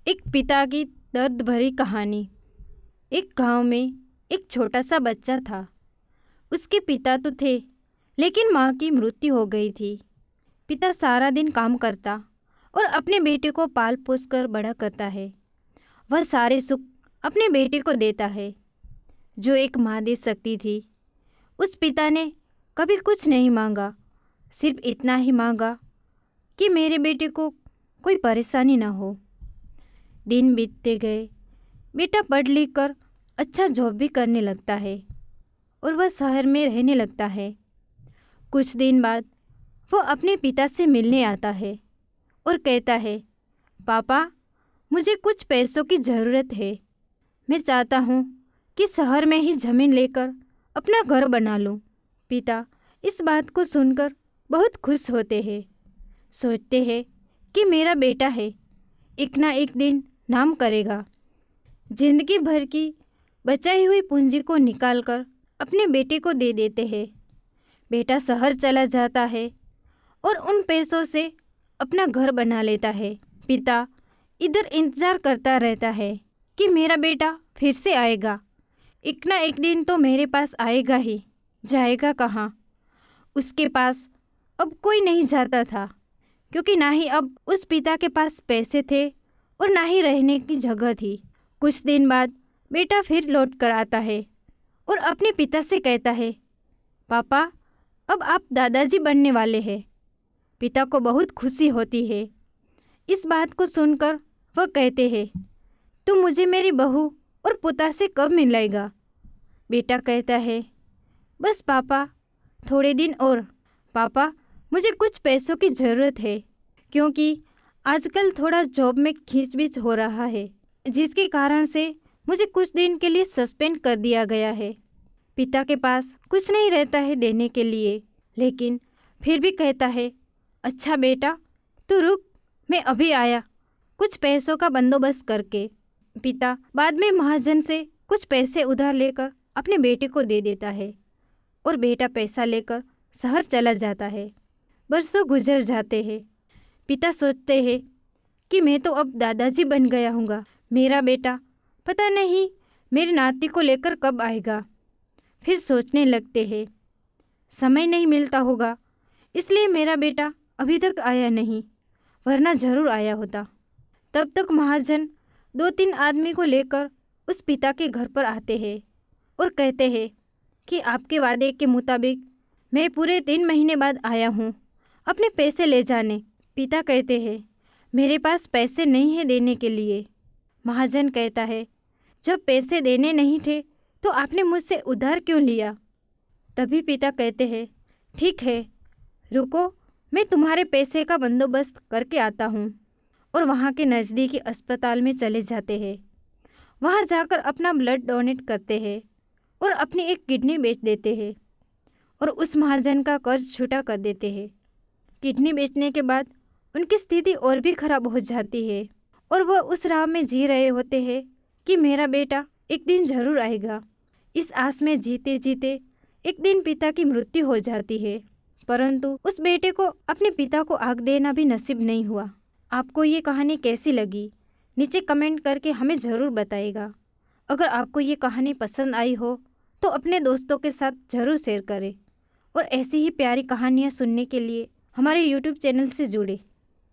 एक पिता की दर्द भरी कहानी। एक गांव में एक छोटा सा बच्चा था। उसके पिता तो थे, लेकिन माँ की मृत्यु हो गई थी। पिता सारा दिन काम करता और अपने बेटे को पाल पोस कर बड़ा करता है। वह सारे सुख अपने बेटे को देता है, जो एक माँ दे सकती थी। उस पिता ने कभी कुछ नहीं मांगा, सिर्फ इतना ही मांगा कि मेरे बेटे को कोई परेशानी ना हो। दिन बीतते गए, बेटा पढ़ लिख कर अच्छा जॉब भी करने लगता है और वह शहर में रहने लगता है। कुछ दिन बाद वो अपने पिता से मिलने आता है और कहता है, पापा, मुझे कुछ पैसों की ज़रूरत है। मैं चाहता हूँ कि शहर में ही ज़मीन लेकर अपना घर बना लूँ। पिता इस बात को सुनकर बहुत खुश होते हैं। सोचते हैं कि मेरा बेटा है, एक ना एक दिन नाम करेगा। जिंदगी भर की बचाई हुई पूंजी को निकालकर अपने बेटे को दे देते हैं। बेटा शहर चला जाता है और उन पैसों से अपना घर बना लेता है। पिता इधर इंतज़ार करता रहता है कि मेरा बेटा फिर से आएगा, एक ना एक दिन तो मेरे पास आएगा ही। जाएगा कहाँ? उसके पास अब कोई नहीं जाता था, क्योंकि ना ही अब उस पिता के पास पैसे थे और ना ही रहने की जगह थी। कुछ दिन बाद बेटा फिर लौट कर आता है और अपने पिता से कहता है, पापा, अब आप दादाजी बनने वाले हैं। पिता को बहुत खुशी होती है। इस बात को सुनकर वह कहते हैं, तू मुझे मेरी बहू और पुता से कब मिलाएगा? बेटा कहता है, बस पापा, थोड़े दिन और। पापा, मुझे कुछ पैसों की ज़रूरत है, क्योंकि आजकल थोड़ा जॉब में खींचबीच हो रहा है, जिसके कारण से मुझे कुछ दिन के लिए सस्पेंड कर दिया गया है। पिता के पास कुछ नहीं रहता है देने के लिए, लेकिन फिर भी कहता है, अच्छा बेटा, तू रुक, मैं अभी आया कुछ पैसों का बंदोबस्त करके। पिता बाद में महाजन से कुछ पैसे उधार लेकर अपने बेटे को दे देता है और बेटा पैसा लेकर शहर चला जाता है। बरसों गुजर जाते हैं। पिता सोचते हैं कि मैं तो अब दादाजी बन गया हूँगा। मेरा बेटा पता नहीं मेरे नाती को लेकर कब आएगा। फिर सोचने लगते हैं, समय नहीं मिलता होगा, इसलिए मेरा बेटा अभी तक आया नहीं, वरना ज़रूर आया होता। तब तक महाजन 2-3 आदमी को लेकर उस पिता के घर पर आते हैं और कहते हैं कि आपके वादे के मुताबिक मैं पूरे 3 महीने बाद आया हूँ अपने पैसे ले जाने। पिता कहते हैं, मेरे पास पैसे नहीं है देने के लिए। महाजन कहता है, जब पैसे देने नहीं थे तो आपने मुझसे उधार क्यों लिया? तभी पिता कहते हैं, ठीक है, रुको, मैं तुम्हारे पैसे का बंदोबस्त करके आता हूँ। और वहाँ के नज़दीकी अस्पताल में चले जाते हैं। वहाँ जाकर अपना ब्लड डोनेट करते हैं और अपनी एक किडनी बेच देते हैं और उस महाजन का कर्ज छूटा कर देते हैं। किडनी बेचने के बाद उनकी स्थिति और भी खराब हो जाती है और वह उस राह में जी रहे होते हैं कि मेरा बेटा एक दिन ज़रूर आएगा। इस आस में जीते जीते एक दिन पिता की मृत्यु हो जाती है, परंतु उस बेटे को अपने पिता को आग देना भी नसीब नहीं हुआ। आपको ये कहानी कैसी लगी? नीचे कमेंट करके हमें ज़रूर बताइएगा। अगर आपको ये कहानी पसंद आई हो तो अपने दोस्तों के साथ ज़रूर शेयर करें और ऐसी ही प्यारी कहानियाँ सुनने के लिए हमारे YouTube चैनल से जुड़े।